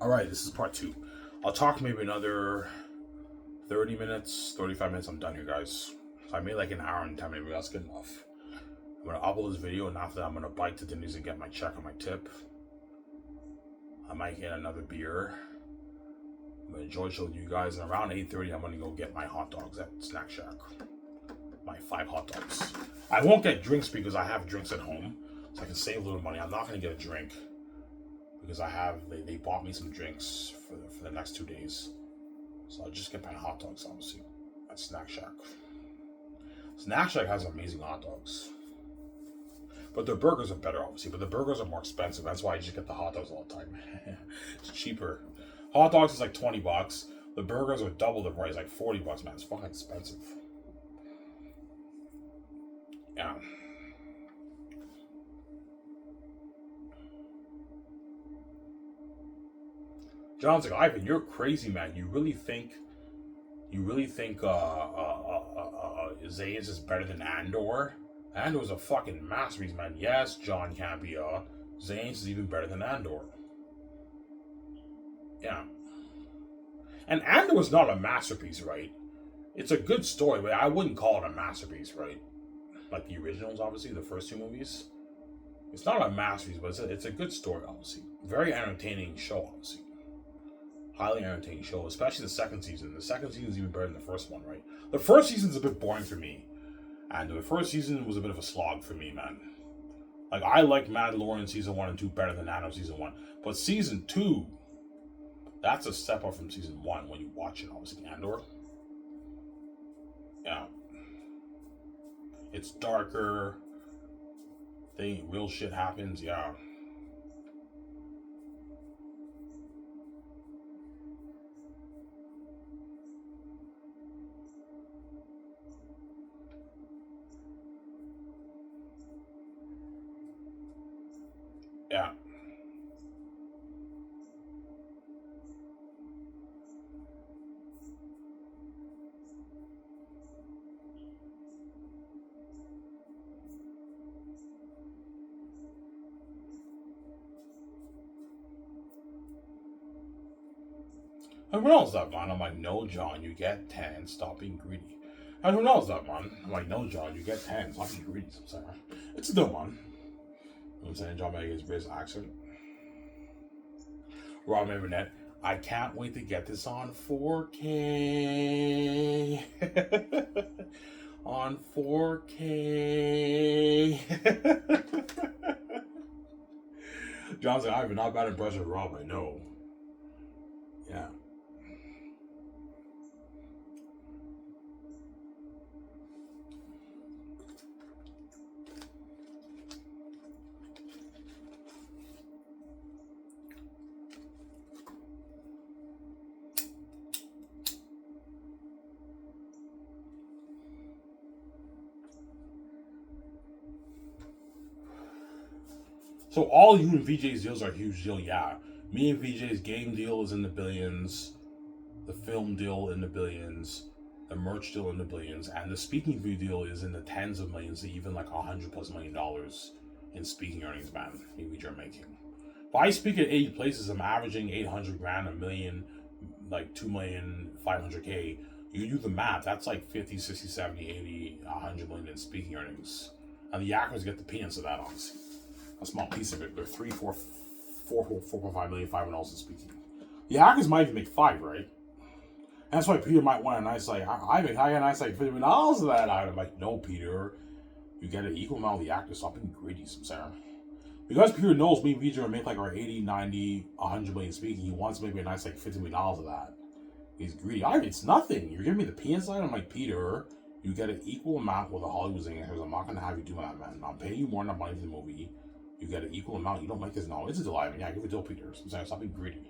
Alright, this is part two. I'll talk maybe another 30 minutes, 35 minutes. I'm done here, guys. So I made like an hour and 10 minutes. That's good enough. I'm gonna upload this video, and after that, I'm gonna bike to Denny's and get my check on my tip. I might get another beer. I'm gonna enjoy showing you guys. And around 8:30, I'm gonna go get my hot dogs at Snack Shack. My 5 hot dogs. I won't get drinks because I have drinks at home, so I can save a little money. I'm not gonna get a drink because they bought me some drinks for the next 2 days. So I'll just get my hot dogs, obviously, at Snack Shack. Snack Shack has amazing hot dogs. But their burgers are better, obviously. But the burgers are more expensive. That's why I just get the hot dogs all the time. It's cheaper. Hot dogs is like $20. The burgers are double the price, like $40, man. It's fucking expensive. Yeah. John's like, Ivan, you're crazy, man. Xanus is better than Andor? Andor's a fucking masterpiece, man. Yes, John Campia. Xanus is even better than Andor. Yeah. And Andor is not a masterpiece, right? It's a good story, but I wouldn't call it a masterpiece, right? Like the originals, obviously, the first 2 movies. It's not a masterpiece, but it's a good story, obviously. Very entertaining show, obviously. Highly entertaining show, especially the second season. The second season is even better than the first one, right? The first season's a bit boring for me. And the first season was a bit of a slog for me, man. Like, I like Mandalorian season 1 and 2 better than Andor season 1. But season 2, that's a step up from season 1 when you watch it, obviously, Andor. Yeah. It's darker. Real shit happens, yeah. Yeah. And who knows that, man? I'm like, no, John, you get 10. Stop being greedy. And who knows that, man? I'm like, no, John, you get 10. Stop being greedy. I'm saying. It's a dumb one. You know what I'm saying? John making his British accent. Rob Burnett. I can't wait to get this on 4K. On 4K. John's like, I've not bad impression of Rob, I know. Yeah. So all you and VJ's deals are a huge deal, yeah. Me and VJ's game deal is in the billions, the film deal in the billions, the merch deal in the billions, and the speaking view deal is in the tens of millions to even like $100+ million in speaking earnings, man. VJ are making. If I speak at 80 places, I'm averaging 800 grand, a million, like 2 million, 500K. You do the math, that's like 50, 60, 70, 80, 100 million in speaking earnings. And the actors get the peanuts of that, honestly. A small piece of it. They're 4.5 million, 5 in speaking. The actors might even make 5, right? And that's why Peter might want a nice, like, I got a nice, like, $50 of that. I'm like, no, Peter. You get an equal amount of the actors. Stop being greedy, Sarah. Because Peter knows me and VJ are make like our 80, 90, 100 million speaking, he wants maybe a nice, like, $50 million of that. He's greedy. It's nothing. You're giving me the peanut side. I'm like, Peter, you get an equal amount with the Hollywood zingers. I'm not going to have you do that, man. I'm paying you more than money for the movie. You get an equal amount. You don't make this. No, it's a deal. I mean, yeah, give it to Peter. I'm saying, stop being greedy.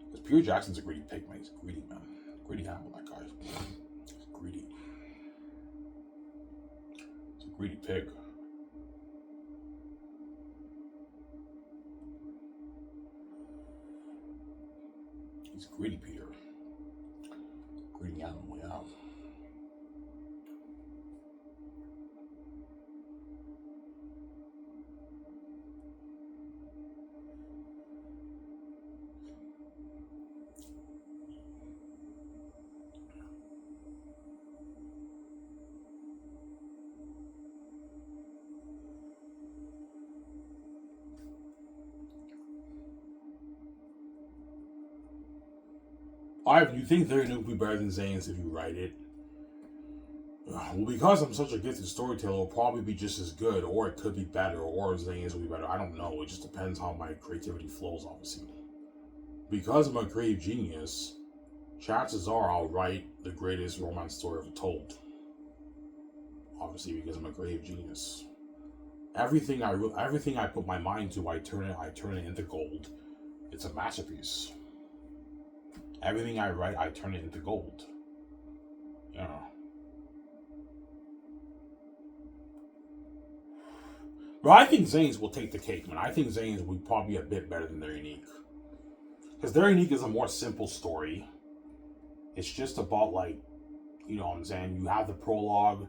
Because Peter Jackson's a greedy pig, man. He's greedy, man. Greedy animal, that guy. He's greedy. He's a greedy pig. He's greedy, Peter. Greedy animal, yeah. You think they're going to be better than Xanus if you write it? Well, because I'm such a gifted storyteller, it'll probably be just as good, or it could be better, or Xanus will be better. I don't know. It just depends how my creativity flows, obviously. Because I'm a creative genius, chances are I'll write the greatest romance story ever told. Obviously, because I'm a creative genius. Everything I put my mind to, I turn it into gold. It's a masterpiece. Everything I write, I turn it into gold. Yeah. But I think Xanus will take the cake, man. I think Xanus will probably be a bit better than Their Unique. Because Their Unique is a more simple story. It's just about, like, you know what I'm saying? You have the prologue.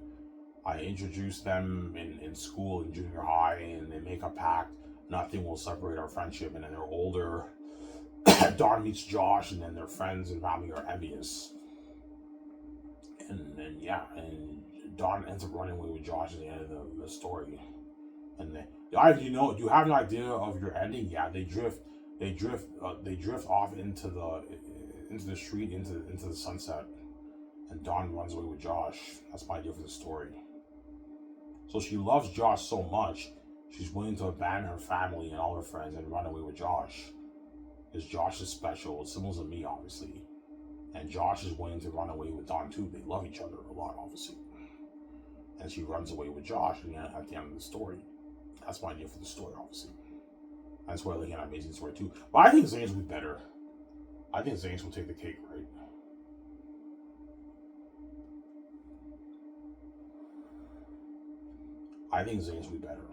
I introduce them in school, in junior high, and they make a pact. Nothing will separate our friendship, and then they're older. Dawn meets Josh, and then their friends and family are envious. And Dawn ends up running away with Josh at the end of the story. And do you have an idea of your ending? Yeah, they drift off into the street, into the sunset, and Dawn runs away with Josh. That's my idea for the story. So she loves Josh so much, she's willing to abandon her family and all her friends and run away with Josh. Because Josh is special. It's similar to me, obviously. And Josh is willing to run away with Dawn too. They love each other a lot, obviously. And she runs away with Josh at the end of the story. That's my idea for the story, obviously. That's why I like an amazing story too. But I think Xanus will be better. I think Xanus will take the cake, right? I think Xanus will be better.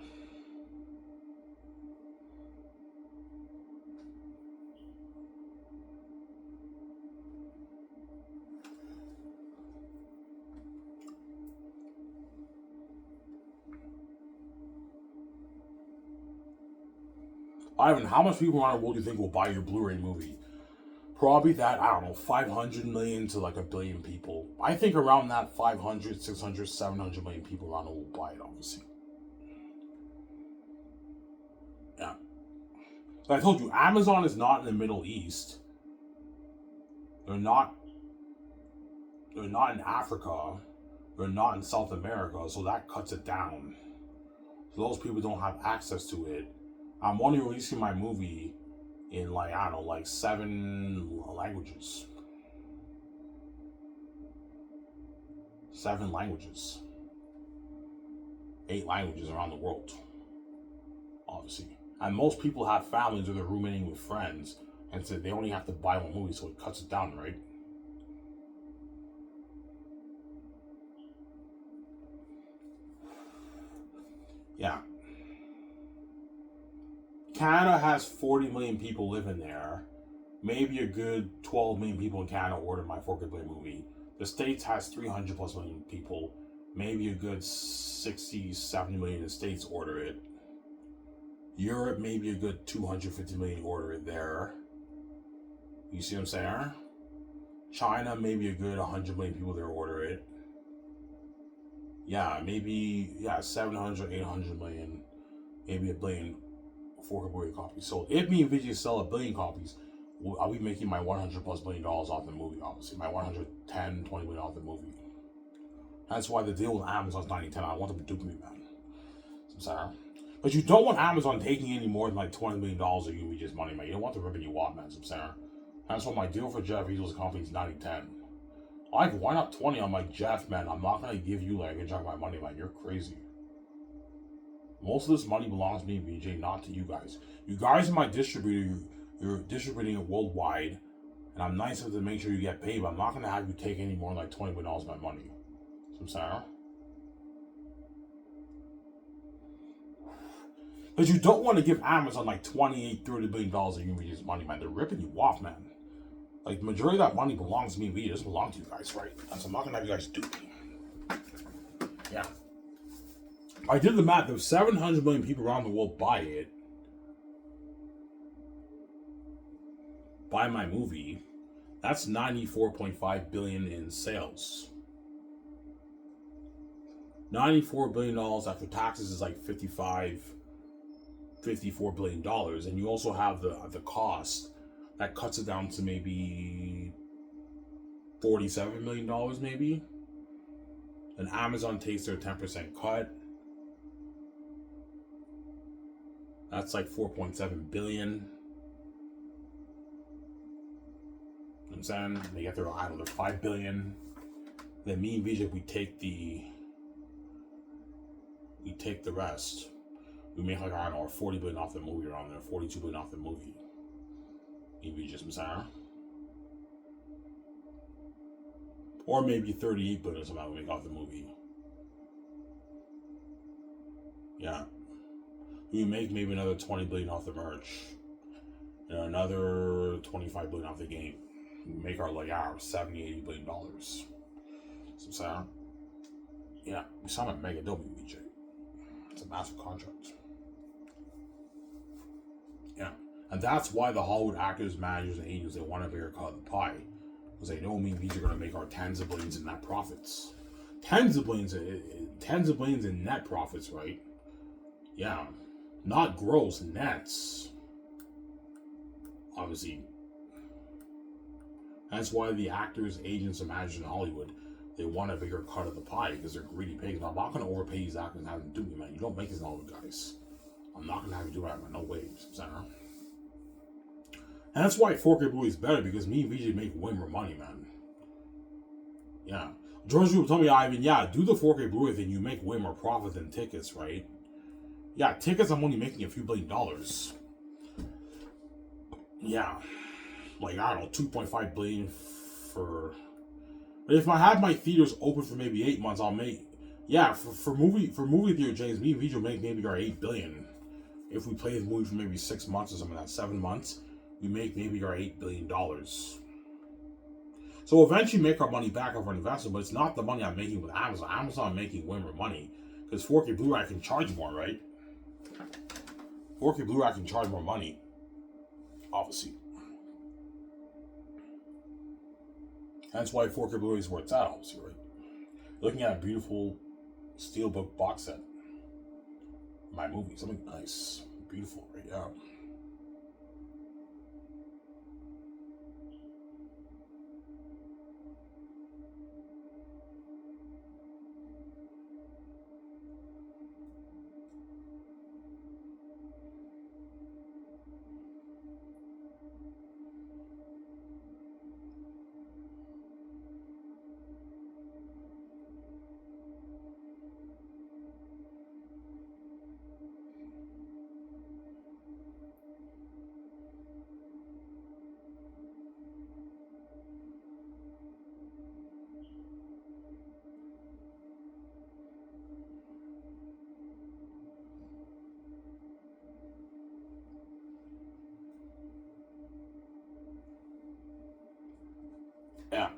Ivan, how much people around the world do you think will buy your Blu-ray movie? Probably that, I don't know, 500 million to like a billion people. I think around that 500, 600, 700 million people around the world will buy it, obviously. Yeah. But I told you, Amazon is not in the Middle East. They're not in Africa. They're not in South America, so that cuts it down. So those people don't have access to it. I'm only releasing my movie in 7 languages. 7 languages. 8 languages around the world. Obviously. And most people have families or they're roommating with friends, and so they only have to buy one movie, so it cuts it down, right? Yeah. Canada has 40 million people living there. Maybe a good 12 million people in Canada ordered my 4K Play movie. The States has 300 plus million people. Maybe a good 60, 70 million in the States order it. Europe, maybe a good 250 million order it there. You see what I'm saying? China, maybe a good 100 million people there order it. Yeah, maybe 700, 800 million, maybe a billion 4K Blu-ray copies. So if me and Vijay sell a billion copies, I'll be making my $100 plus billion off the movie, obviously. My 110, 20 million off the movie. That's why the deal with Amazon's 90-10. I want them to dupe me, man. I'm sorry. But you don't want Amazon taking any more than $20 million of you Vijay's money, man. You don't want the ribbon you want, man. I'm sorry. That's why my deal for Jeff Bezos' company is 90-10. Why not 20? I'm like, Jeff, man, I'm not going to give you a good chunk of my money, man. You're crazy. Most of this money belongs to me, BJ, not to you guys. You guys are my distributor. You're distributing it worldwide. And I'm nice enough to make sure you get paid, but I'm not going to have you take any more than $20 million of my money. So I'm saying? Because you don't want to give Amazon $28, $30 billion of you Vijay's money, man. They're ripping you off, man. The majority of that money belongs to me, Vijay. It doesn't belong to you guys, right? So I'm not going to have you guys dupe me. Yeah. I did the math. If 700 million people around the world buy my movie, that's $94.5 billion in sales. $94 billion after taxes is $54 billion. And you also have the cost that cuts it down to maybe $47 million maybe. And Amazon takes their 10% cut. That's like 4.7 billion. You know what I'm saying? They get their, I don't know, 5 billion. Then me and VJ, we take the rest. We make like, I don't know, 40 billion off the movie around there, 42 billion off the movie. Me and VJ, Messiah. Or maybe 38 billion or something we make off the movie. Yeah. We make maybe another 20 billion off the merch. And another 25 billion off the game. We make our like our 70, 80 billion dollars. So yeah, we signed a mega deal with VJ. It's a massive contract. Yeah. And that's why the Hollywood actors, managers, and agents, they want a bigger cut of the pie. Because they know me and VJ are gonna make our tens of billions in net profits. Tens of billions in net profits, right? Yeah. Not gross, nets. Obviously. That's why the actors, agents, and managers in Hollywood, they want a bigger cut of the pie because they're greedy pigs. I'm not going to overpay these actors and have them do me, man. You don't make this in Hollywood, guys. I'm not going to have you do that, man. No way. And that's why 4K Blu-ray is better, because me and VJ make way more money, man. Yeah. George will tell me, Ivan, yeah, do the 4K Blu-ray thing. You make way more profit than tickets, right? Yeah, tickets, I'm only making a few $1 billion. Yeah. Like, I don't know, 2.5 billion for... But if I have my theaters open for maybe 8 months, I'll make... Yeah, for movie theater, James, me and VJ will make maybe our 8 billion. If we play the movie for maybe 6 months or something like that, 7 months, we make maybe our $8 billion. So eventually make our money back off our investment, but it's not the money I'm making with Amazon. Amazon making way more money. Because 4K Blu-ray I can charge more, right? 4K Blu-ray I can charge more money. Obviously. That's why 4K Blu-ray is where it's at, obviously, right? Looking at a beautiful steelbook box set. My movie, something nice, beautiful, right? Yeah. Yeah.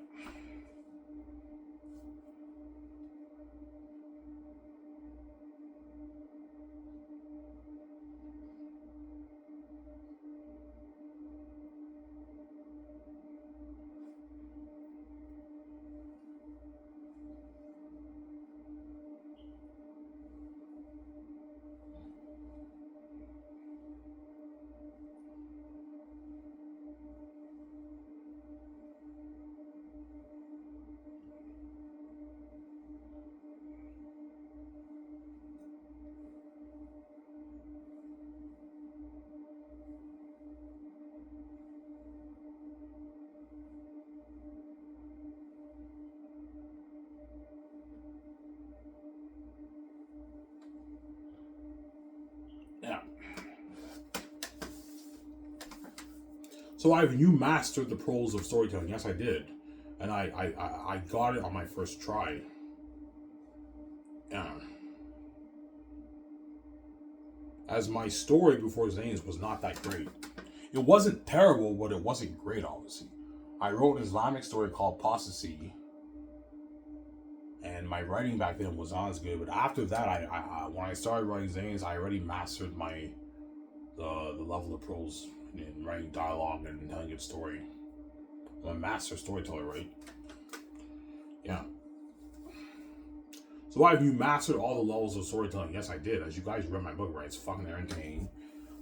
Yeah. So Ivan, you mastered the pros of storytelling. Yes, I did. And I got it on my first try. Yeah. As my story before Xanus was not that great. It wasn't terrible, but it wasn't great, obviously. I wrote an Islamic story called Apostasy. And my writing back then was not as good. But after that, I when I started writing Xanus, I already mastered the level of prose in writing dialogue and telling a good story. I'm a master storyteller, right? Yeah. So why have you mastered all the levels of storytelling? Yes, I did. As you guys read my book, right? It's fucking entertaining.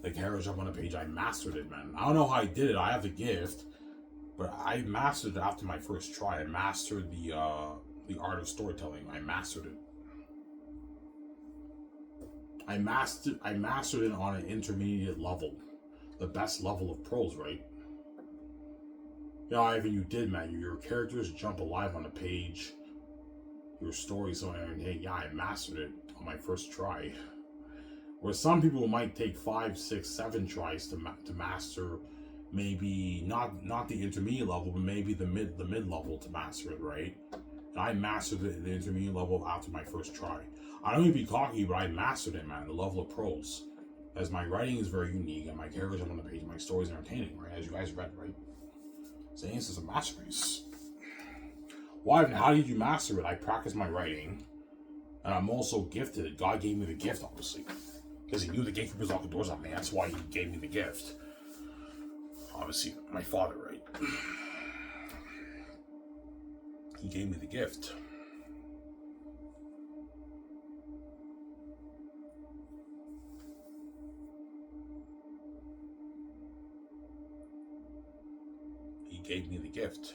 Like hair jump on a page, I mastered it, man. I don't know how I did it. I have the gift. But I mastered it after my first try. I mastered the art of storytelling. I mastered it. I mastered it on an intermediate level, the best level of prose, right? You know, Ivan, you did, man. Your characters jump alive on a page. Your story's so hey, yeah, I mastered it on my first try. Where some people might take 5, 6, 7 tries to master, maybe not the intermediate level, but maybe the mid level to master it, right? And I mastered the intermediate level after my first try. I don't even be cocky, but I mastered it, man. The level of prose, as my writing is very unique and my characters are on the page, my story's entertaining, right? As you guys read, right? Xanus is a masterpiece. Why? How did you master it? I practiced my writing, and I'm also gifted. God gave me the gift, obviously, because He knew the gatekeepers locked the doors on me. That's why He gave me the gift. Obviously, my Father, right? He gave me the gift. He gave me the gift.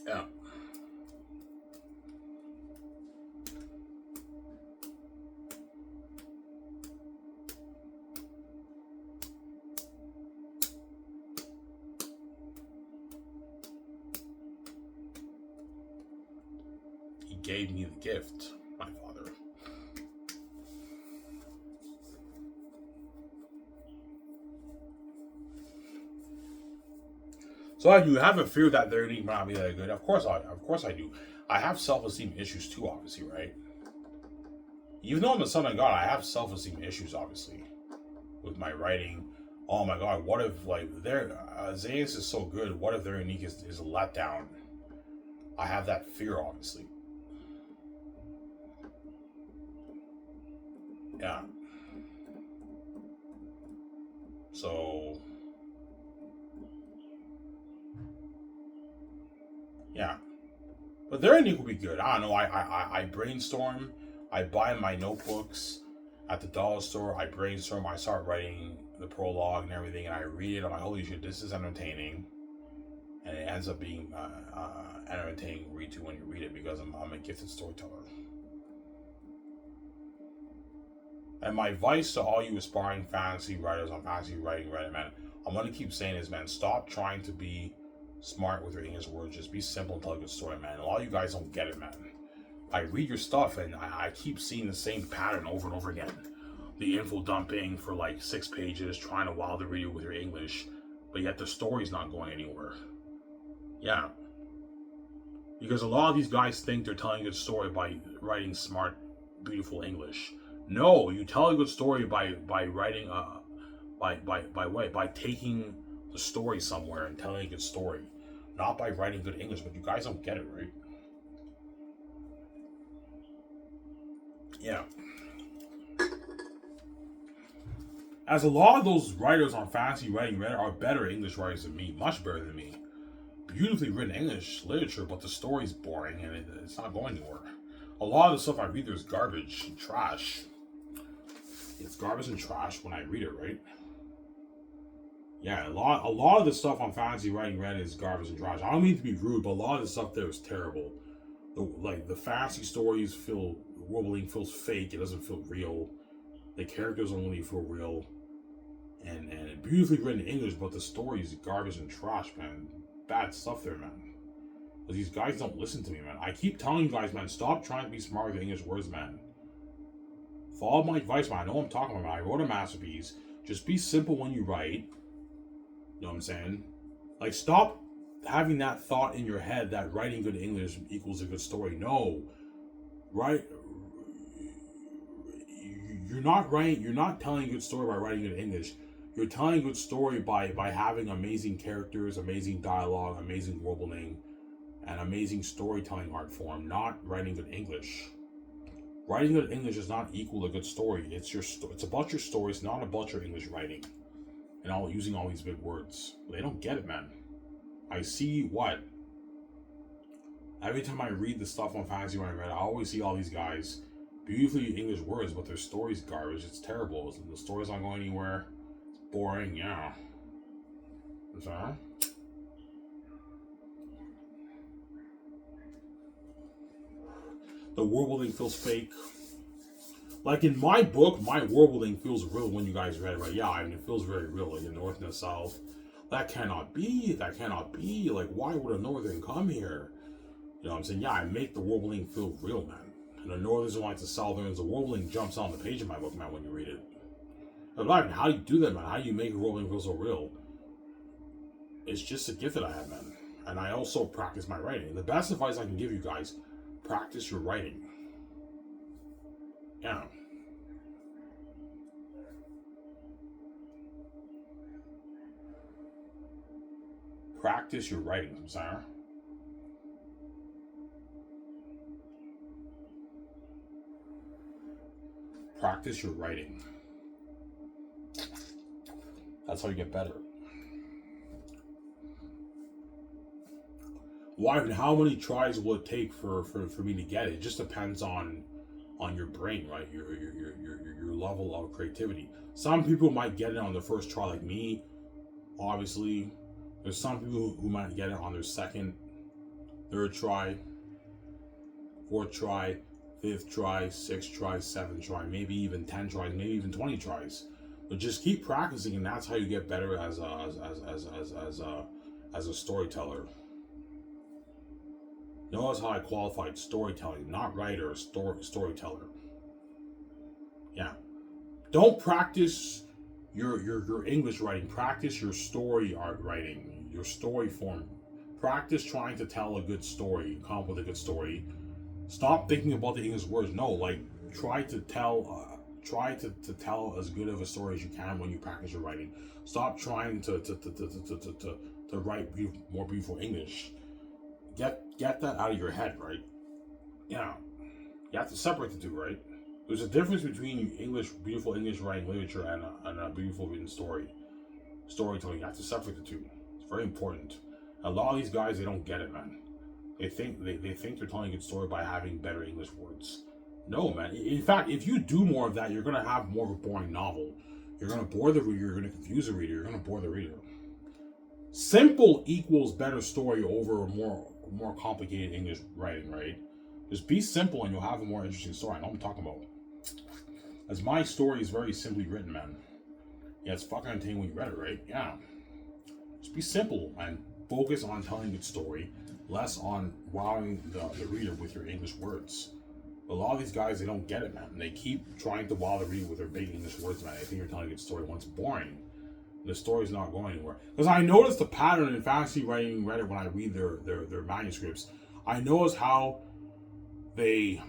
Yeah. He gave me the gift, my Father. So you have a fear that their unique might not be that good. Of course I do. I have self-esteem issues too, obviously, right? Even though I'm the son of God, I have self-esteem issues, obviously, with my writing. Oh my God, what if like their Xanus is so good? What if their unique is a letdown? I have that fear, obviously. Yeah. So yeah. But their unique will be good. I don't know. I brainstorm. I buy my notebooks at the dollar store. I brainstorm. I start writing the prologue and everything, and I read it. I'm like, holy shit, this is entertaining. And it ends up being entertaining read to when you read it because I'm a gifted storyteller. And my advice to all you aspiring fantasy writers on fantasy writing Reddit, man, I'm gonna keep saying this, man. Stop trying to be smart with your English words. Just be simple and tell a good story, man. A lot of you guys don't get it, man. I read your stuff and I keep seeing the same pattern over and over again. The info dumping for like 6 pages, trying to wow the reader with your English, but yet the story's not going anywhere. Yeah. Because a lot of these guys think they're telling a good story by writing smart, beautiful English. No, you tell a good story by writing by taking the story somewhere and telling a good story, not by writing good English. But you guys don't get it, right? Yeah. As a lot of those writers on fantasy writing Reddit are better English writers than me, much better than me. Beautifully written English literature, but the story's boring and it's not going anywhere. A lot of the stuff I read there is garbage and trash. It's garbage and trash when I read it, right? Yeah, a lot of the stuff on fantasy writing Reddit is garbage and trash. I don't mean to be rude, but a lot of the stuff there is terrible. The fantasy stories feel wobbling, feels fake. It doesn't feel real. The characters don't really feel real. And beautifully written English, but the story is garbage and trash, man. Bad stuff there, man. Because these guys don't listen to me, man. I keep telling you guys, man, stop trying to be smart with English words, man. Follow my advice, man. I know what I'm talking about. I wrote a masterpiece. Just be simple when you write. You know what I'm saying? Like, stop having that thought in your head that writing good English equals a good story. No. Right? You're not telling a good story by writing good English. You're telling a good story by having amazing characters, amazing dialogue, amazing world building, and amazing storytelling art form, not writing good English. Writing good English is not equal to a good story. It's about your story. It's not about your English writing. And using all these big words. They don't get it, man. I see what? Every time I read the stuff on fantasy when I read, I always see all these guys, beautifully English words, but their story's garbage. It's terrible. The story's not going anywhere. It's boring. Yeah. So, the world building feels fake. Like in my book, my world building feels real when you guys read it, right? Yeah, I mean, it feels very real, like the North and the South. That cannot be. That cannot be. Like, why would a Northern come here? You know what I'm saying? Yeah, I make the world building feel real, man. And the Northerns are like the Southerns. The world building jumps on the page of my book, man, when you read it. But how do you do that, man? How do you make a world building feel so real? It's just a gift that I have, man. And I also practice my writing. The best advice I can give you guys, practice your writing. Yeah. Practice your writing, Sarah. Practice your writing. That's how you get better. Why and how many tries will it take for me to get it? It just depends on your brain, right? Your level of creativity. Some people might get it on their first try, like me. Obviously, there's some people who might get it on their second, third try, fourth try, fifth try, sixth try, seventh try, maybe even 10 tries, maybe even 20 tries. But just keep practicing, and that's how you get better as a storyteller. Notice how I qualified storytelling, not writer, storyteller. Yeah. Don't practice your English writing. Practice your story art writing, your story form. Practice trying to tell a good story, come up with a good story. Stop thinking about the English words. No, like try to tell as good of a story as you can when you practice your writing. Stop trying to write more beautiful English. Get that out of your head, right? Yeah. You have to separate the two, right? There's a difference between beautiful English writing literature and a beautiful written storytelling. You have to separate the two. It's very important. A lot of these guys, they don't get it, man. They think they're telling a good story by having better English words. No, man. In fact, if you do more of that, you're gonna have more of a boring novel. You're gonna bore the reader. You're gonna confuse the reader. You're gonna bore the reader. Simple equals better story over more complicated English writing, right? Just be simple and you'll have a more interesting story. I know what I'm talking about. As my story is very simply written, man. Yeah, it's fucking entertaining when you read it, right? Yeah. Just be simple and focus on telling a good story, less on wowing the reader with your English words. A lot of these guys, they don't get it, man. They keep trying to wow the reader with their big English words, man. I think you're telling a good story when it's boring. The story's not going anywhere. Because I noticed the pattern in fantasy writing Reddit when I read their manuscripts. I notice how they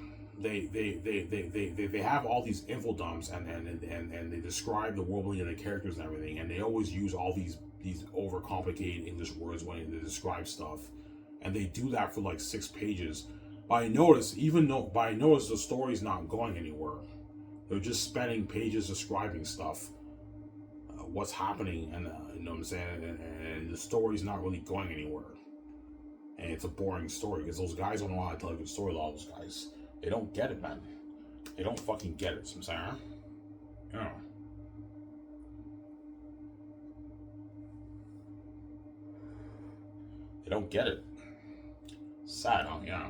have all these info dumps and they describe the world building and the characters and everything, and they always use all these overcomplicated English words when they describe stuff, and they do that for like 6 pages. But I notice the story's not going anywhere. They're just spending pages describing stuff, what's happening, and you know what I'm saying, and the story's not really going anywhere. And it's a boring story because those guys don't know how to tell a good story. A lot of those guys, they don't get it, man. They don't fucking get it. So I'm saying, yeah. They don't get it. Sad, huh? Yeah.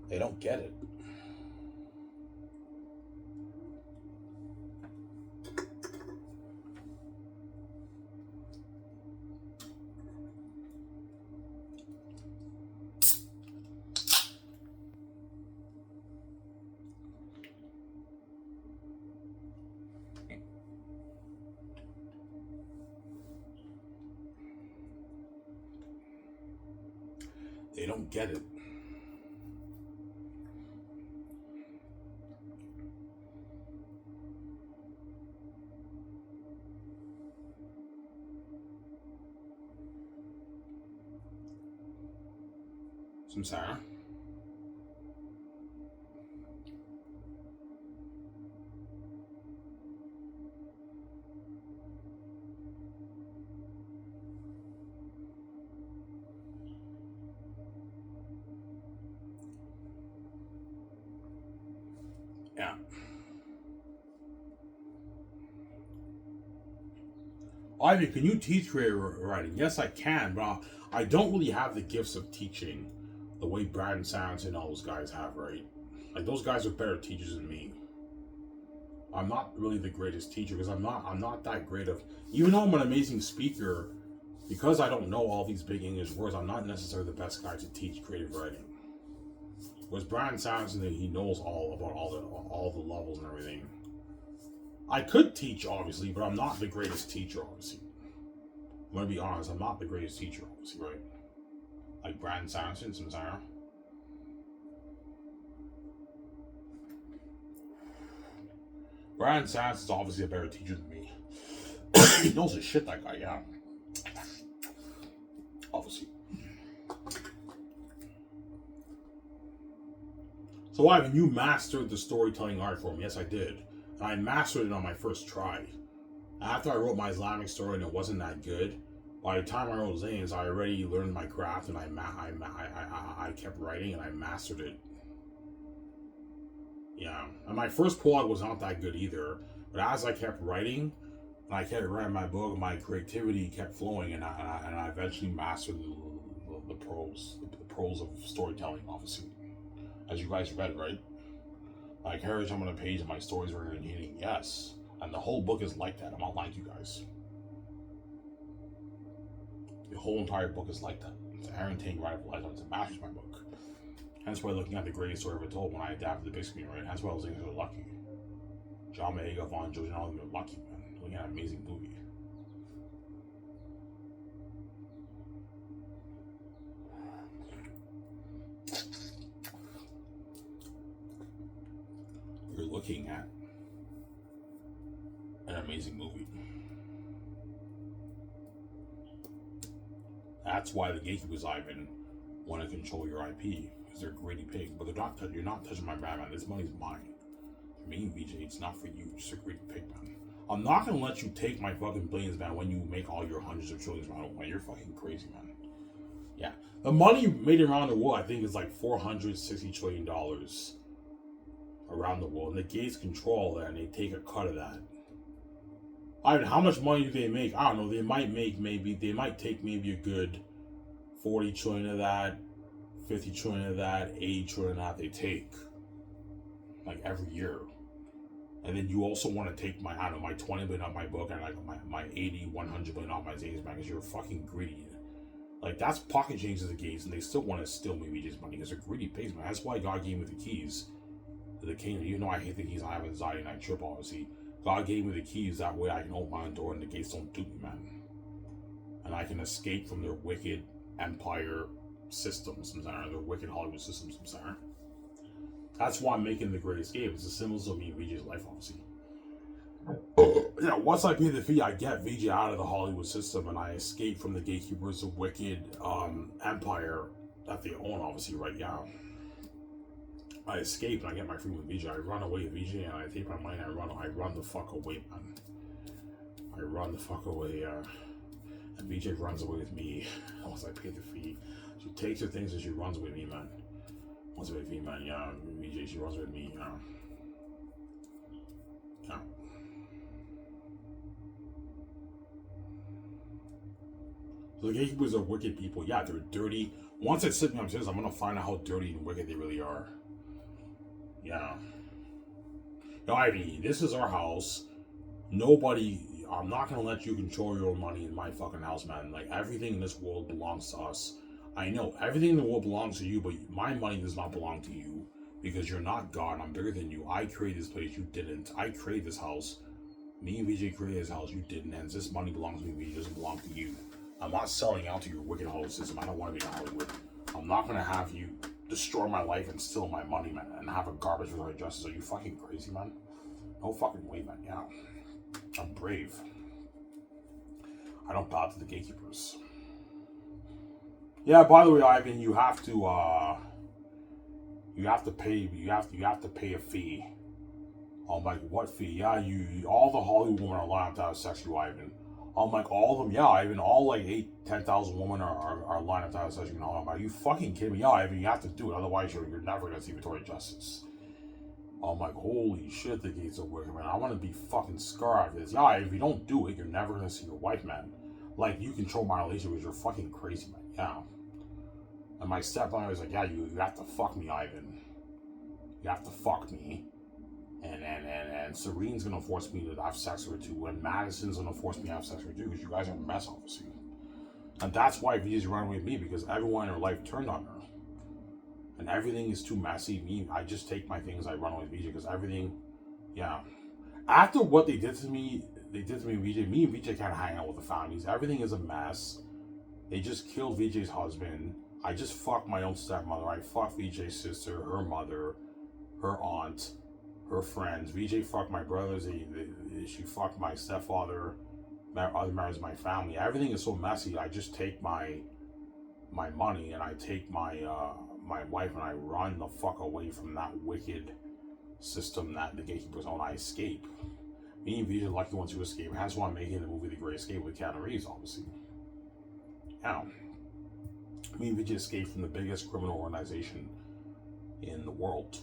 They don't get it. They don't get it. Some Sarah. Ivan, can you teach creative writing? Yes, I can, but I don't really have the gifts of teaching the way Brandon Sands and all those guys have, right? Like, those guys are better teachers than me. I'm not really the greatest teacher because I'm not that great of, even though I'm an amazing speaker, because I don't know all these big English words, I'm not necessarily the best guy to teach creative writing. Whereas Brandon Sands, he knows all about all the levels and everything. I could teach, obviously, but I'm not the greatest teacher, obviously. I'm gonna be honest, I'm not the greatest teacher, obviously, right? Like Brandon Sanderson, Samsara. Brandon Sanderson is obviously a better teacher than me. He knows his shit, that guy, yeah. Obviously. So Ivan, you mastered the storytelling art form. Yes, I did. And I mastered it on my first try. After I wrote my Islamic story and it wasn't that good, by the time I wrote Zane's, I already learned my craft and I kept writing and I mastered it. Yeah, and my first prologue was not that good either. But as I kept writing, and I kept writing my book, my creativity kept flowing, and I eventually mastered the prose of storytelling, obviously. As you guys read, right? Like every time on a page of my stories were hitting, yes. And the whole book is like that. I'm not lying to you guys. The whole entire book is like that. It's Aaron Tang Rifle Life. It's a master's my book. Hence why looking at the greatest story ever told when I adapted the big screen, right? Hence why I was thinking they're lucky. John Mayega, Von Jones, and all of them are lucky, man. Looking at an amazing movie. You're looking at an amazing movie. That's why the gatekeepers, Ivan, want to control your IP. Because they're greedy pigs. But you're not touching my brand, man. This money's mine. For me, VJ, it's not for you. You're just a greedy pig, man. I'm not going to let you take my fucking billions, man, when you make all your hundreds of trillions around the world. You're fucking crazy, man. Yeah. The money made around the world, I think, is like $460 trillion around the world. And the gates control that, and they take a cut of that. I mean, how much money do they make? I don't know. They might take maybe a good 40 trillion of that, 50 trillion of that, 80 trillion of that they take. Like every year. And then you also want to take my 20 billion off my book and like my 80, 100 billion off my savings bank because you're fucking greedy. Like that's pocket change to the gates, and they still want to steal me VJ's money because they're greedy pigs, man. That's why God gave me the keys to the kingdom. Even though I hate the keys, I have anxiety and I trip, obviously. God gave me the keys, that way I can open my own door and the gates don't dupe me, man. And I can escape from their wicked empire systems, their wicked Hollywood systems, That's why I'm making the Great Escape. It's a symbols of me and VJ's life, obviously. Once I pay the fee, I get VJ out of the Hollywood system and I escape from the gatekeepers of wicked empire that they own, obviously, right now. I escape and I get my freedom with VJ. I run away with VJ and I take my money and I run the fuck away, man. I run the fuck away, and VJ runs away with me once I pay the fee. She takes her things and she runs with me, man. Runs with me, man. Yeah, VJ, she runs with me. Yeah. So the gatekeepers are wicked people. Yeah, they're dirty. Once I sit me upstairs, I'm gonna find out how dirty and wicked they really are. Yeah. No, Ivy, this is our house. I'm not gonna let you control your own money in my fucking house, man. Like, everything in this world belongs to us. I know, everything in the world belongs to you, but my money does not belong to you. Because you're not God, I'm bigger than you. I created this place, you didn't. I created this house. Me and VJ created this house, you didn't. And this money belongs to me, VJ, it doesn't belong to you. I'm not selling out to your wicked Hollywood system. I don't want to be in Hollywood. I'm not gonna have you destroy my life and steal my money, man, and have a garbage without justice. Are you fucking crazy, man? No fucking way, man. Yeah, I'm brave. I don't bow to the gatekeepers. Yeah. By the way, Ivan, you have to pay a fee. I'm like, what fee? Yeah, all the Hollywood women are lined up to have sex with you, Ivan. I'm like, all of them? Yeah, Ivan, all like 10,000 women are lined up to have sex with you. I'm like, are you fucking kidding me? Yeah, Ivan, you have to do it, otherwise you're never gonna see Victoria Justice. I'm like, holy shit, the gates are wicked, man. I want to be fucking scarred after this. Yeah, if you don't do it, you're never gonna see your wife, man. Like, you control my relationship because you're fucking crazy, man. Yeah. And my stepmother was like, yeah, you have to fuck me, Ivan. You have to fuck me. And Serene's gonna force me to have sex with her too. And Madison's gonna force me to have sex with her too, because you guys are a mess, obviously. And that's why V's running with me, because everyone in her life turned on her. And everything is too messy. I just take my things, I run with VJ, because everything, yeah. After what they did to me VJ, me and VJ can't hang out with the families. Everything is a mess. They just killed VJ's husband. I just fucked my own stepmother. I fucked VJ's sister, her mother, her aunt, her friends. VJ fucked my brothers. She fucked my stepfather, other members of my family. Everything is so messy. I just take my money and I take my wife and I run the fuck away from that wicked system that the gatekeepers own. I escape. Me and VJ are lucky ones who escape. That's why I'm making the movie The Great Escape with Keanu Reeves, obviously. Now, me and VJ escaped from the biggest criminal organization in the world.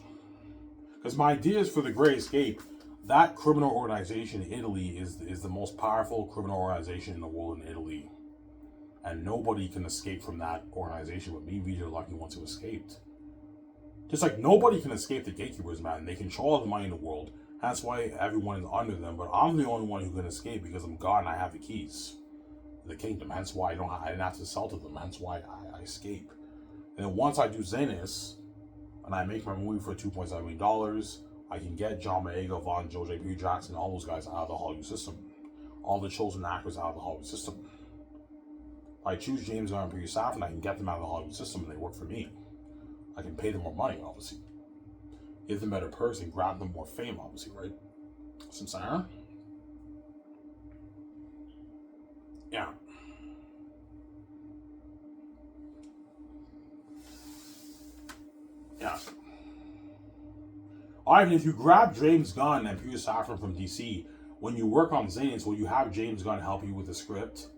Because my idea is for The Great Escape, that criminal organization in Italy is the most powerful criminal organization in the world in Italy. And nobody can escape from that organization, but me and VJ are lucky ones who escaped. Just like nobody can escape the gatekeepers, man. They control all the money in the world. That's why everyone is under them, but I'm the only one who can escape because I'm God and I have the keys to the kingdom. Hence why I didn't have to sell to them. Hence why I escape. And then once I do Xanus, and I make my movie for $2.7 million, I can get John Boyega, Vaughn, Joe J. Peter Jackson, all those guys out of the Hollywood system. All the chosen actors out of the Hollywood system. If I choose James Gunn and Peter Safran, I can get them out of the Hollywood system and they work for me. I can pay them more money, obviously. Give them better perks and grab them more fame, obviously, right? Some saying? Yeah. Yeah. Ivan, if you grab James Gunn and Peter Safran from DC, when you work on Xanus, will you have James Gunn help you with the script?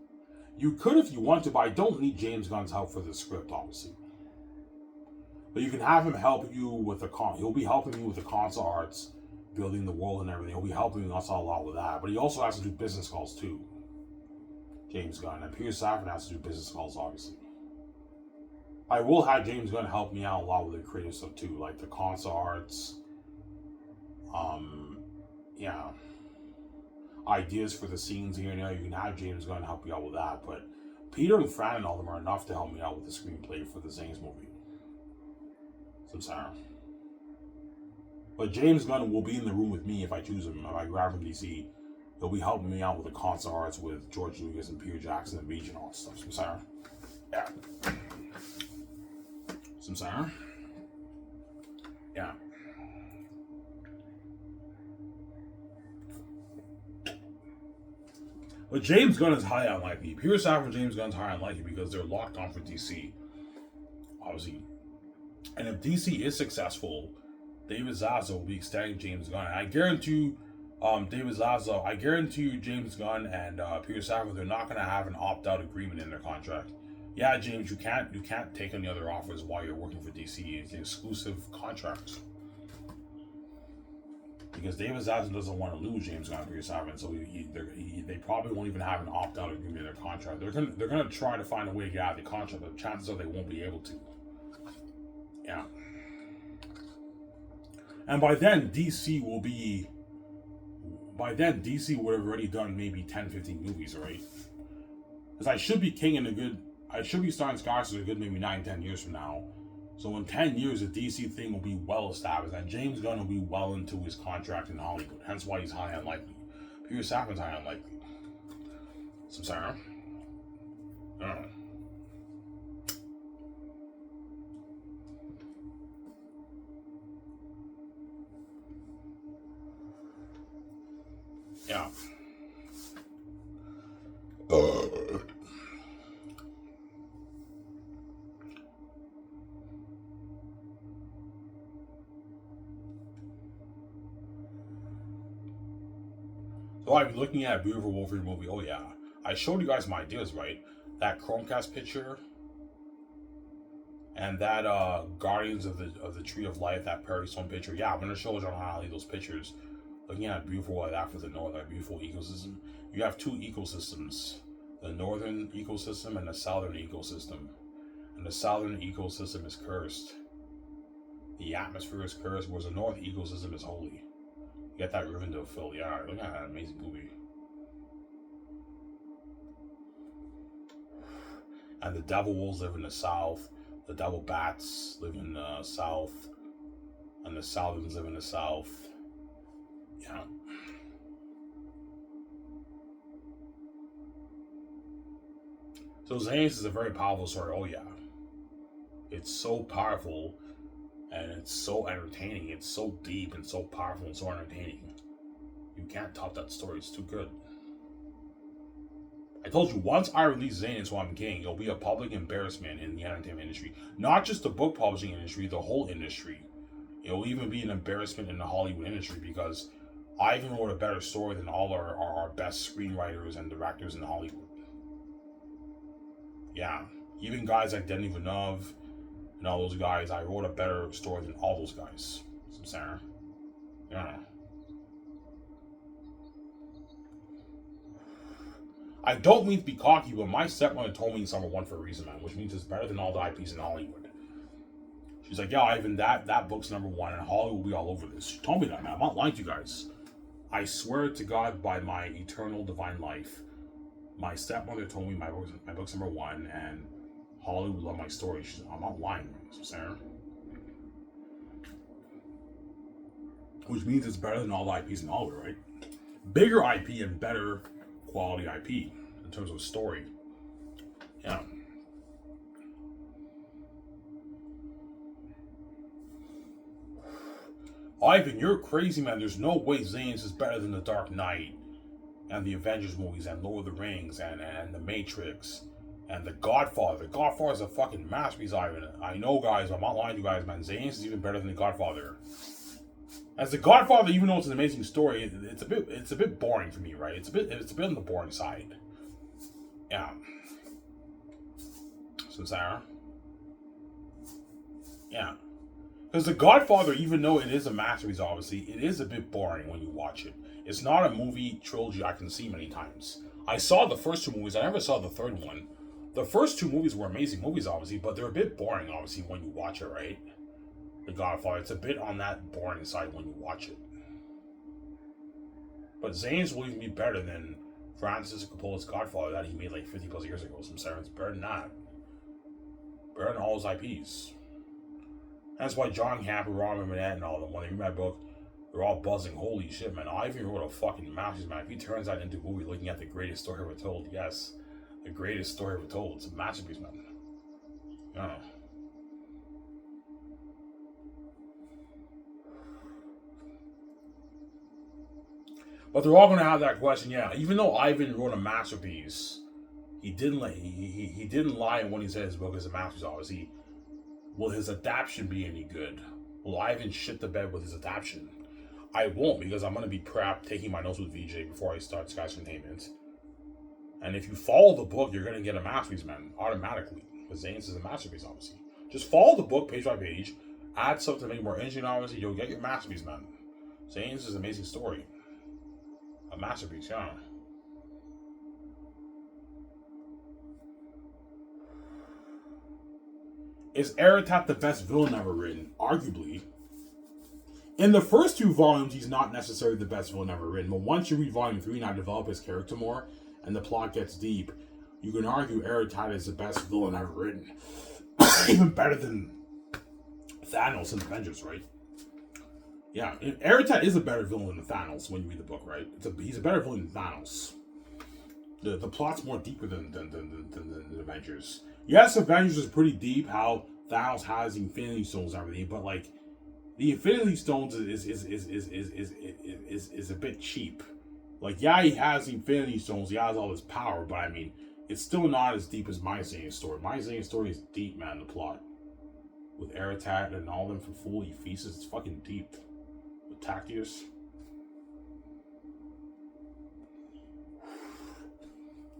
You could if you want to, but I don't need James Gunn's help for the script, obviously. But you can have him help you with he'll be helping you with the console arts, building the world and everything. He'll be helping us a lot with that. But he also has to do business calls too. James Gunn. And Peter Safran has to do business calls, obviously. I will have James Gunn help me out a lot with the creative stuff too, like the console arts. Yeah. Ideas for the scenes here and there. You can have James Gunn help you out with that. But Peter and Fran and all of them are enough to help me out with the screenplay for the Xanus movie. I'm sorry. But James Gunn will be in the room with me if I choose him. If I grab him from DC, he'll be helping me out with the console arts with George Lucas and Peter Jackson and Beach and all that stuff. So I'm sorry. Yeah. So I'm sorry. Yeah. But James Gunn is highly unlikely. Peter Safran and James Gunn's highly unlikely because they're locked on for DC. Obviously. And if DC is successful, David Zaza will be extending James Gunn. And I guarantee you James Gunn and Peter Safran, they're not going to have an opt-out agreement in their contract. Yeah, James, you can't take any other offers while you're working for DC. It's an exclusive contract. Because David Zaslav doesn't want to lose James Gunn and Peter Safran, so they probably won't even have an opt-out agreement in their contract. They're gonna try to find a way to get out of the contract, but chances are they won't be able to. Yeah. And by then, DC would have already done maybe 10, 15 movies, right? Because I should be starting Scars a good maybe 9, 10 years from now. So in 10 years, the DC thing will be well established, and James Gunn will be well into his contract in Hollywood. Hence why he's highly unlikely. Peter Safran's highly unlikely. So I'm sorry. I don't know. Yeah. So I've been looking at a beautiful Wolverine movie. Oh yeah. I showed you guys my ideas, right? That Chromecast picture. And that Guardians of the Tree of Life, that Prairie Stone picture, yeah, I'm gonna show John Highly those pictures. Looking at beautiful like that for the north, that beautiful ecosystem. You have two ecosystems, the northern ecosystem and the southern ecosystem. And the southern ecosystem is cursed. The atmosphere is cursed, whereas the north ecosystem is holy. You get that Rivendell feel, yeah. Look at that amazing movie. And the devil wolves live in the south. The devil bats live in the south. And the Salvins live in the south. Yeah. So Xanus is a very powerful story. Oh yeah. It's so powerful and it's so entertaining. It's so deep and so powerful and so entertaining. You can't top that story. It's too good. I told you, once I release Xanus while I'm king, it'll be a public embarrassment in the entertainment industry. Not just the book publishing industry, the whole industry. It'll even be an embarrassment in the Hollywood industry because Ivan wrote a better story than all our best screenwriters and directors in Hollywood. Yeah. Even guys like Denis Villeneuve and all those guys, I wrote a better story than all those guys. Some Sarah. Yeah. I don't mean to be cocky, but my stepmother told me it's #1 for a reason, man, which means it's better than all the IPs in Hollywood. She's like, yeah, Ivan, that book's #1, and Hollywood will be all over this. She told me that, man. I'm not lying to you guys. I swear to God by my eternal divine life, my stepmother told me my book's #1, and Hollywood loved my story. She's like, I'm not lying, man. So, Sarah. Which means it's better than all the IPs in Hollywood, right? Bigger IP and better quality IP in terms of story. Yeah. Ivan, you're crazy, man. There's no way Xanus is better than The Dark Knight and the Avengers movies and Lord of the Rings and The Matrix and The Godfather. The Godfather is a fucking masterpiece, Ivan. I know, guys. I'm not lying to you guys, man. Xanus is even better than The Godfather. As The Godfather, even though it's an amazing story, it's a bit boring for me, right? It's a bit on the boring side. Yeah. Sarah. Yeah. Because The Godfather, even though it is a masterpiece, obviously, it is a bit boring when you watch it. It's not a movie trilogy I can see many times. I saw the first 2 movies. I never saw the third one. The first 2 movies were amazing movies, obviously, but they're a bit boring, obviously, when you watch it, right? The Godfather, it's a bit on that boring side when you watch it. But Xanus will even be better than Francis Coppola's Godfather that he made like 50 plus years ago. Some It's better than that. Better than all his IPs. That's why John Camp, Robin Manette, and all of them, when they read my book, they're all buzzing. Holy shit, man. Ivan wrote a fucking masterpiece, man. If he turns that into a movie looking at the greatest story ever told, yes. The greatest story ever told. It's a masterpiece, man. Yeah. But they're all going to have that question, yeah. Even though Ivan wrote a masterpiece, he didn't lie when he said his book is a masterpiece, obviously. Will his adaptation be any good? Will Ivan shit the bed with his adaptation? I won't, because I'm going to be prepped taking my notes with VJ before I start Sky's Containment. And if you follow the book, you're going to get a masterpiece, man, automatically. Because Xanus is a masterpiece, obviously. Just follow the book page by page, add stuff to make it more interesting, obviously, you'll get your masterpiece, man. Xanus is an amazing story. A masterpiece, yeah. Is Eratat the best villain ever written? Arguably. In the first 2 volumes, he's not necessarily the best villain ever written, but once you read volume 3 and I develop his character more, and the plot gets deep, you can argue Eratat is the best villain ever written. Even better than Thanos in Avengers, right? Yeah, Eratat is a better villain than Thanos when you read the book, right? He's a better villain than Thanos. The plot's more deeper than the Avengers. Yes, Avengers is pretty deep, how Thanos has Infinity Stones and everything, but like the Infinity Stones is a bit cheap. Like, yeah, he has Infinity Stones, he has all this power, but I mean, it's still not as deep as my Xanus story. My Xanus story is deep, man, the plot. With Eratat and all them for full Ephesus, it's fucking deep. With Tactius.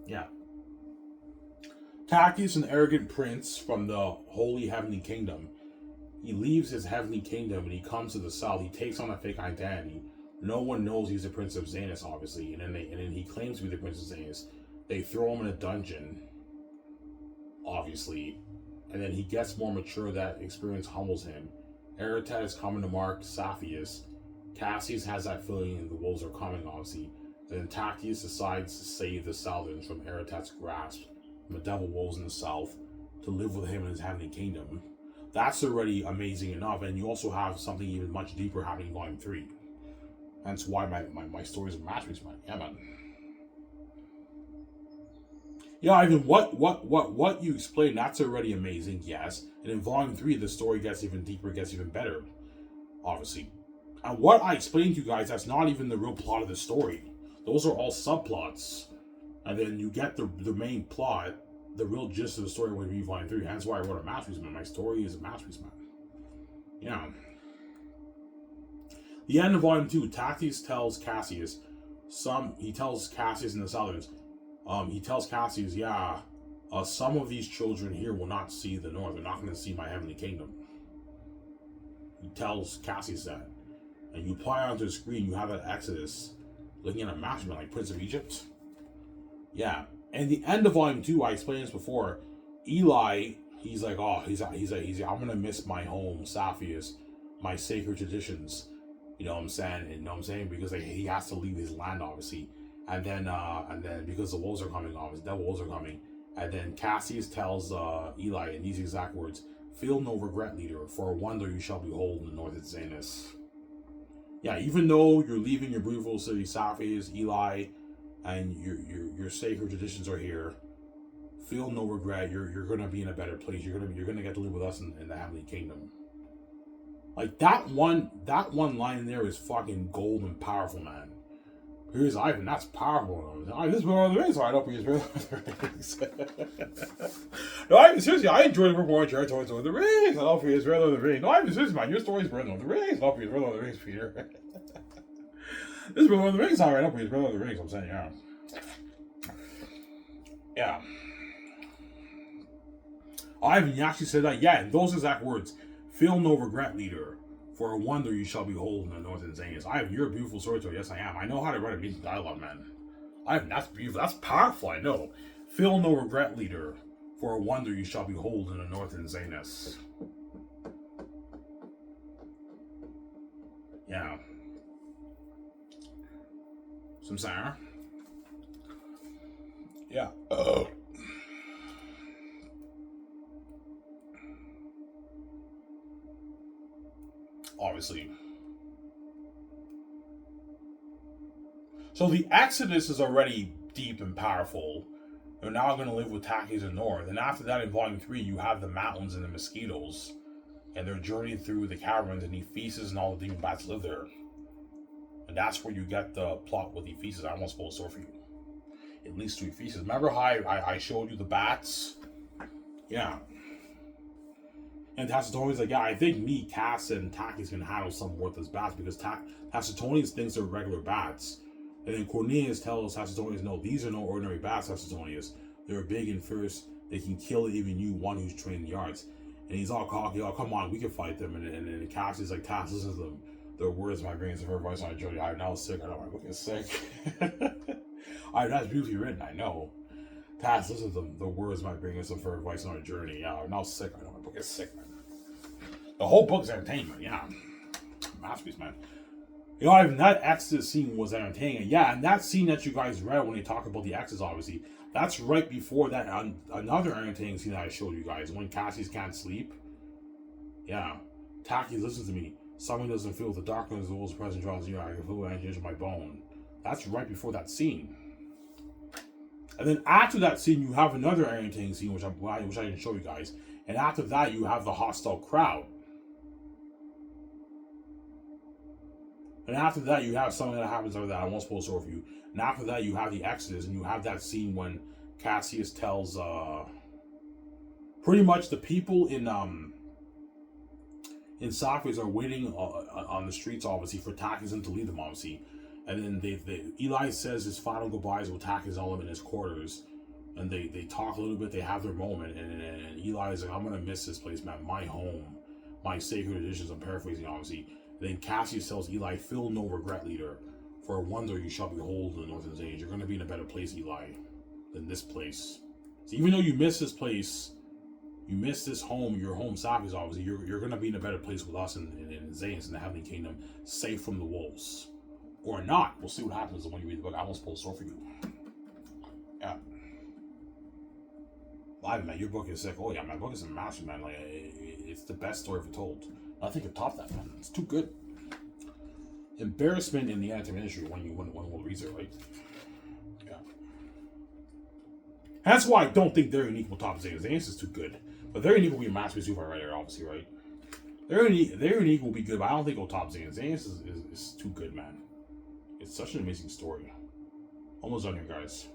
Yeah. Taki an arrogant prince from the Holy Heavenly Kingdom. He leaves his heavenly kingdom and he comes to the south. He takes on a fake identity. No one knows he's the Prince of Xanus, obviously, and then he claims to be the Prince of Xanus. They throw him in a dungeon, obviously, and then he gets more mature. That experience humbles him. Aratat is coming to mark Saphius. Cassius has that feeling the wolves are coming, obviously. Then Tactius decides to save the Southerners from Aratat's grasp, from the devil wolves in the south, to live with him in his heavenly kingdom. That's already amazing enough, and you also have something even much deeper happening in Volume 3. That's why my stories are masterpiece, man. Yeah, man. Yeah, Ivan, what you explained, that's already amazing, yes. And in Volume 3, the story gets even deeper, gets even better, obviously. And what I explained to you guys, that's not even the real plot of the story. Those are all subplots. And then you get the main plot, the real gist of the story when you read Volume 3. Hence why I wrote a masterpiece, man. My story is a masterpiece, man. Yeah. The end of Volume 2, Tactius tells Cassius, he tells Cassius and the Southerns, he tells Cassius, some of these children here will not see the North. They're not going to see my heavenly kingdom. He tells Cassius that. And you apply onto the screen, you have that Exodus, looking at a masterman like Prince of Egypt. Yeah. And the end of Volume 2, I explained this before, Eli, he's like, I'm going to miss my home, Saphius, my sacred traditions. You know what I'm saying? And you know what I'm saying? Because he has to leave his land, obviously. And then because the wolves are coming, obviously, the wolves are coming. And then Cassius tells Eli in these exact words, "Feel no regret, leader, for a wonder you shall behold in the north of Xanus." Yeah, even though you're leaving your beautiful city, Saphius, Eli, and your sacred traditions are here, feel no regret. You're gonna be in a better place. You're gonna get to live with us in the heavenly kingdom. Like that one line in there is fucking gold and powerful, man. Here's Ivan, that's powerful. This is one of the rings. I don't use Lord of the Rings. No, Ivan, seriously, I enjoyed the more Jared toys Lord of the Rings. I love you, Lord of the Rings. No, Ivan, seriously, man, your story's Lord of the Rings. I love you, Lord of the Rings, Peter. This is Lord of the Rings. All right, up with Lord of the Rings. I'm saying, yeah. Ivan, you actually said that. Yeah, in those exact words. Feel no regret, leader. For a wonder you shall behold in the north of Xanus. Ivan, you're a beautiful storyteller. Yes, I am. I know how to write a music dialogue, man. Ivan, that's beautiful. That's powerful, I know. Feel no regret, leader. For a wonder you shall behold in the north of Xanus. Yeah. Some sour. Yeah. Obviously. So the Exodus is already deep and powerful. They're now going to live with Takis in North. And after that, in Volume 3, you have the mountains and the mosquitoes. And they're journeying through the caverns, and Ephesus and all the demon bats live there. And that's where you get the plot with Ephesus. I won't spoil the story for you. At least to Ephesus. Remember how I showed you the bats? Yeah. And Tacitonian's like, yeah, I think me, Cass, and Takis can handle some worthless bats because Tacitonian thinks they're regular bats. And then Cornelius tells Tacitonian, no, these are no ordinary bats, Tacitonian. They're big and fierce. They can kill even you, one who's trained in the arts. And he's all cocky, oh, come on, we can fight them. And then Cass is like, Tass, listen to them. Their words, my brains, of her voice on Jody. I'm now sick. I know my book is sick. That's beautifully written, I know. Tass, listen to them. The words might bring us some further advice on our journey. Yeah, I'm now sick. I know my book is sick, man. The whole book's entertainment, yeah. Masterpiece, man. You know, Ivan, that Exodus scene was entertaining. Yeah, and that scene that you guys read when they talk about the Exodus, obviously, that's right before that another entertaining scene that I showed you guys, when Cassius can't sleep. Yeah. Taki, listen to me. Someone doesn't feel the darkness of the world's present draws near. I can feel the edge of my bone. That's right before that scene. And then after that scene, you have another entertaining scene, which I didn't show you guys. And after that, you have the hostile crowd. And after that, you have something that happens over that. I won't spoil the story for you. And after that, you have the Exodus, and you have that scene when Cassius tells pretty much the people in Saphius are waiting on the streets, obviously, for Takis to lead them, obviously. And then Eli says his final goodbyes with Takis all in his quarters, And they talk a little bit, they have their moment, and Eli's like, I'm gonna miss this place, man. My home, my sacred traditions, I'm paraphrasing obviously. And then Cassius tells Eli, feel no regret, leader. For a wonder you shall behold in the northern age. You're gonna be in a better place, Eli, than this place. So even though you miss this place, you miss this home, your home Safi's obviously, you're gonna be in a better place with us in Xanus in the Heavenly Kingdom, safe from the wolves. Or not. We'll see what happens when you read the book. I won't spoil the story for you. Yeah. Live, man, your book is sick. Oh yeah, my book is a master, man. Like, it's the best story ever told. Nothing could top that, man. It's too good. Embarrassment in the anime industry when one reads it, right? Yeah. That's why I don't think They're Unique will top Xanus. Xanus is too good. But They're Unique will be a masterpiece if I write it, obviously, right? They're Unique will be good, but I don't think it'll top Xanus. Xanus is too good, man. It's such an amazing story. Almost done here, guys.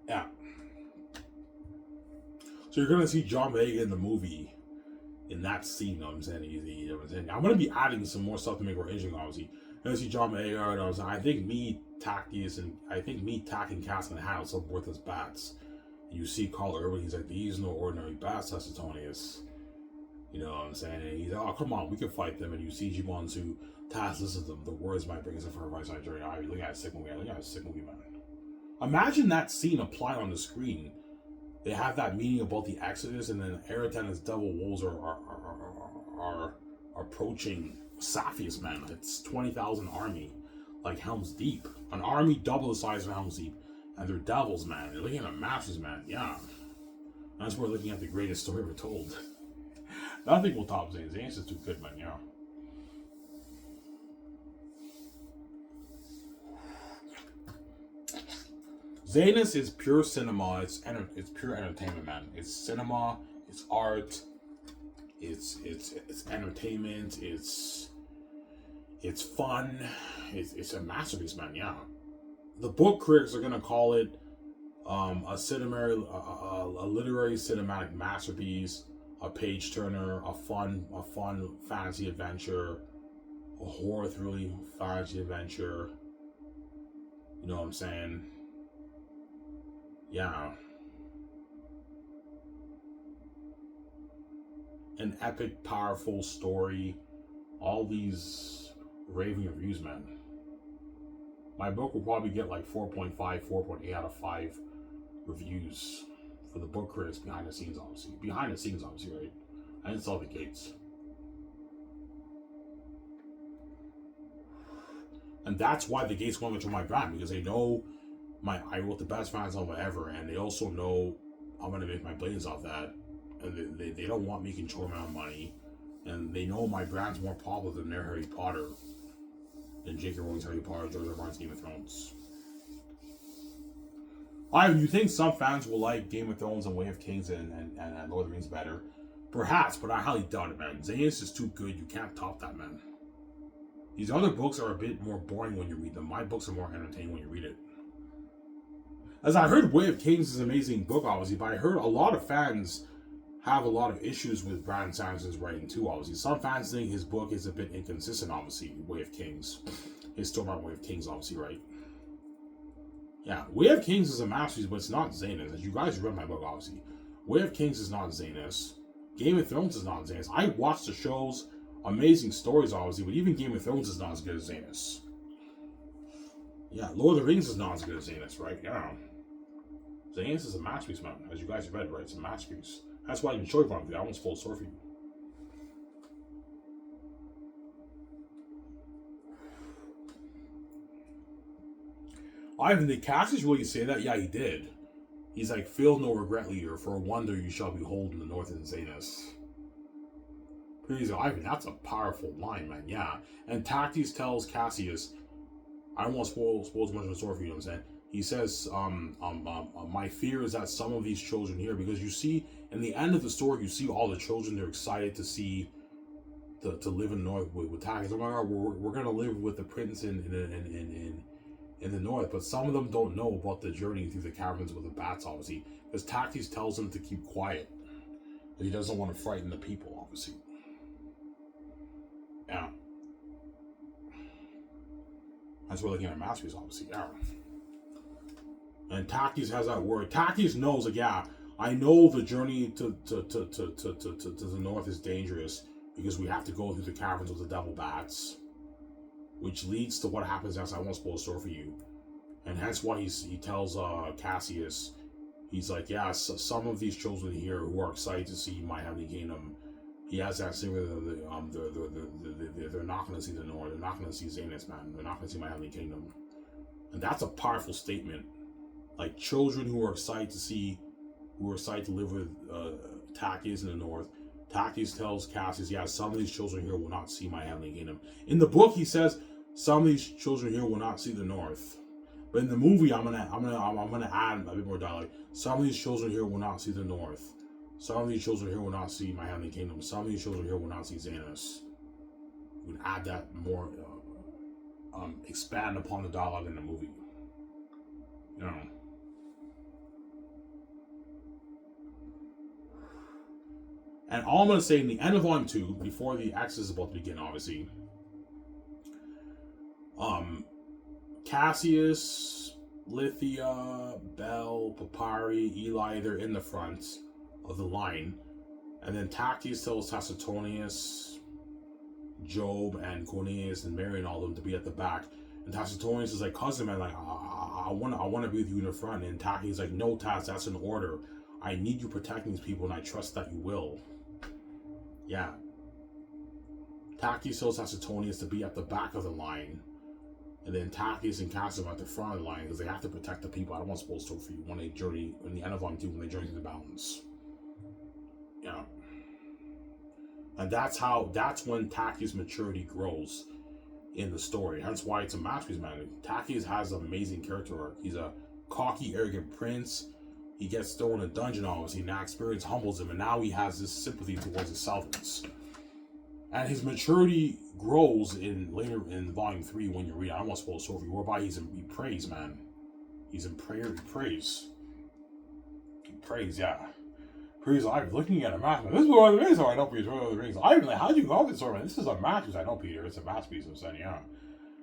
Yeah. So you're gonna see John Boyega in the movie, in that scene. You know what I'm saying? You know what I'm saying? I'm gonna be adding some more stuff to make it more interesting. Obviously, you're gonna see John Boyega. And I think me tacking Cass and Hal some worthless bats. And you see Carl Urban. He's like, these no ordinary bats, Tacitonius. You know what I'm saying? And he's like, oh, come on, we can fight them. And you see Jimonsu, Tass listens to them. The words might bring us in for a right side journey. I look at a sick movie. Look at a sick movie, man. Imagine that scene applied on the screen. They have that meeting about the Exodus, and then Eritan and his double wolves are approaching Saphius, man. It's 20,000 army, like Helm's Deep. An army double the size of Helm's Deep. And they're devils, man. They're looking at masters, man. Yeah. That's where we're looking at the greatest story ever told. Nothing will top Xanus. Xanus is too good, man. Yeah. Xanus is pure cinema. It's pure entertainment, man. It's cinema. It's art. It's entertainment. It's fun. It's a masterpiece, man. Yeah. The book critics are gonna call it a literary cinematic masterpiece, a page turner, a fun fantasy adventure, a horror thrilling fantasy adventure. You know what I'm saying? Yeah. An epic, powerful story. All these raving reviews, man. My book will probably get like 4.5, 4.8 out of 5 reviews for the book critics behind the scenes, obviously. Behind the scenes, obviously, right? I didn't sell the gates. And that's why the gates went into my brand, because they know I wrote the best fan novel ever, and they also know I'm gonna make my billions off that, and they don't want me controlling my own money, and they know my brand's more popular than their Harry Potter, than J.K. Rowling's Harry Potter, George R. R. Martin's Game of Thrones. You think some fans will like Game of Thrones and Way of Kings and Lord of the Rings better? Perhaps, but I highly doubt it, man. Xanus is too good. You can't top that, man. These other books are a bit more boring when you read them. My books are more entertaining when you read it. As I heard, Way of Kings is an amazing book, obviously, but I heard a lot of fans have a lot of issues with Brandon Sanderson's writing too, obviously. Some fans think his book is a bit inconsistent, obviously, Way of Kings. His story about Way of Kings, obviously, right? Yeah, Way of Kings is a masterpiece, but it's not Xanus. As you guys read my book, obviously. Way of Kings is not Xanus. Game of Thrones is not Xanus. I watched the shows, amazing stories, obviously, but even Game of Thrones is not as good as Xanus. Yeah, Lord of the Rings is not as good as Xanus, right? Yeah. Xanus is a masterpiece, man. As you guys read, right? It's a masterpiece. That's why I enjoy it. I won't spoil the story for you. Ivan, did Cassius really say that? Yeah, he did. He's like, feel no regret, leader, for a wonder you shall behold in the northern Xanus. Please, Ivan, that's a powerful line, man. Yeah. And Tactius tells Cassius, I don't want to spoil too much of the story for you, know what I'm saying? He says, my fear is that some of these children here, because you see, in the end of the story, you see all the children, they're excited to see, to live in the north with Takis. Oh my God, we're going to live with the prince in the north, but some of them don't know about the journey through the caverns with the bats, obviously, because Takis tells them to keep quiet. He doesn't want to frighten the people, obviously. Yeah. That's what we're looking at masterpiece, obviously. Yeah. And Takis has that word. Takis knows, like, yeah, I know the journey to the north is dangerous because we have to go through the caverns with the devil bats, which leads to what happens next. I won't spoil the story for you. And hence why he tells Cassius, he's like, yeah, some of these children here who are excited to see my heavenly kingdom, he has that thing where they're not going to see the north, they're not going to see Xanus, man, they're not going to see my heavenly kingdom. And that's a powerful statement. Like, children who are excited to live with Takis in the north. Takis tells Cassius, yeah, some of these children here will not see my heavenly kingdom. In the book, he says some of these children here will not see the north. But in the movie, I'm gonna add a bit more dialogue. Some of these children here will not see the north. Some of these children here will not see my heavenly kingdom. Some of these children here will not see Xanus. We can add that more, expand upon the dialogue in the movie. You know. And all I'm going to say in the end of Volume 2, before the X is about to begin, obviously, Cassius, Lithia, Belle, Papyri, Eli, they're in the front of the line. And then Takis tells Tacitonius, Job, and Cornelius, and Mary, and all of them to be at the back. And Tacitonius is like, cousin, man, like, I want to be with you in the front. And Takis is like, no, Tac, that's an order. I need you protecting these people, and I trust that you will. Yeah. Takis tells Tacitonius to be at the back of the line. And then Takis and Cassius are at the front of the line because they have to protect the people. I don't want to spoil the story for you when they journey, in the end of Volume 2, when they journey through the mountains. Yeah. And that's when Takis' maturity grows in the story. Hence why it's a masterpiece, man. Takis has an amazing character arc. He's a cocky, arrogant prince. He gets thrown in a dungeon, obviously. Now experience humbles him, and now he has this sympathy towards his Salvins. And his maturity grows later in Volume 3 when you read it. I don't want to spoil the story, whereby he prays, man. He's in prayer, he prays. He prays, yeah. Praise, I'm looking at a masterpiece. This is Lord of the Rings, or I know Peter, Lord of the Rings. Ivan, like, how'd you go with this story, man? This is a masterpiece. I know, Peter, it's a masterpiece, I'm saying, yeah.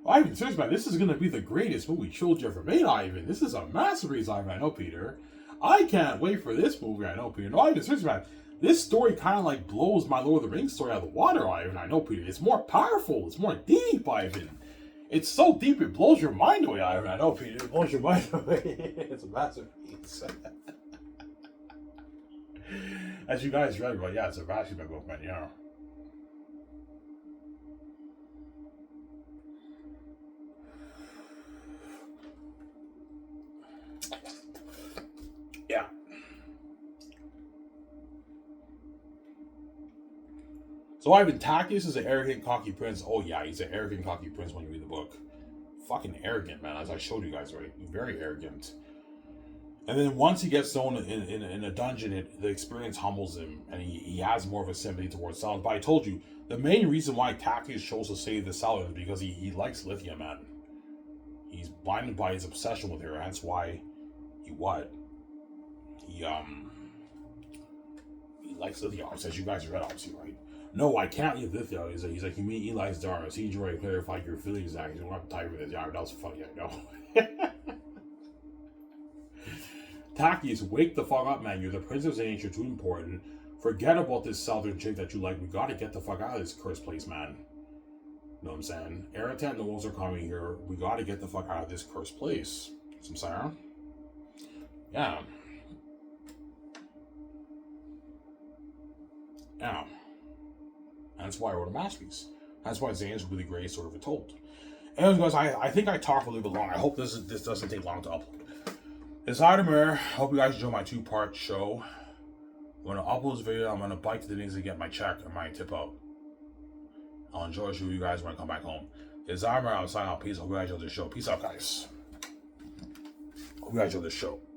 Ivan, seriously, man, this is going to be the greatest movie trilogy ever made, Ivan. This is a masterpiece, Ivan, I know, Peter. I can't wait for this movie, I know, Peter. No, Ivan, seriously, man, this story kind of like blows my Lord of the Rings story out of the water, Ivan, I know, Peter. It's more powerful, it's more deep, Ivan. It's so deep, it blows your mind away, Ivan, I know, Peter. It blows your mind away. It's a masterpiece. As you guys read, but yeah, it's a masterpiece book, man, yeah. Yeah. So Ivan, Takis is an arrogant, cocky prince. Oh yeah, he's an arrogant, cocky prince when you read the book. Fucking arrogant, man, as I showed you guys, right? Very arrogant. And then once he gets thrown in a dungeon, the experience humbles him, and he has more of a sympathy towards Salvins. But I told you, the main reason why Takis chose to save the Salvins is because he likes Lithia, man. He's blinded by his obsession with her, hence why he likes Lithia, as you guys read, obviously, right? No, I can't leave Lithia. He's like, you mean Eli's daughter. See, you already clarified your feelings, Zach. You don't have time for this. Yeah, that was funny, I know. Takis, wake the fuck up, man. You're the Prince of Xanus. You're too important. Forget about this southern chick that you like. We gotta get the fuck out of this cursed place, man. You know what I'm saying? Aratat and the wolves are coming here. We gotta get the fuck out of this cursed place. You know what I'm saying? Yeah. Yeah. That's why I wrote a masterpiece. That's why Xanus will be the greatest story ever told. Anyways, guys, I think I talked a little bit long. I hope this doesn't take long to upload. It's Idemir. Hope you guys enjoy my 2-part show. When I upload this video, I'm gonna bite to the knees and get my check and my tip out. I'll enjoy showing you guys when I come back home. It's Idemir. I'll sign out. Peace. Hope you guys enjoy the show. Peace out, guys. Congratulations on the show.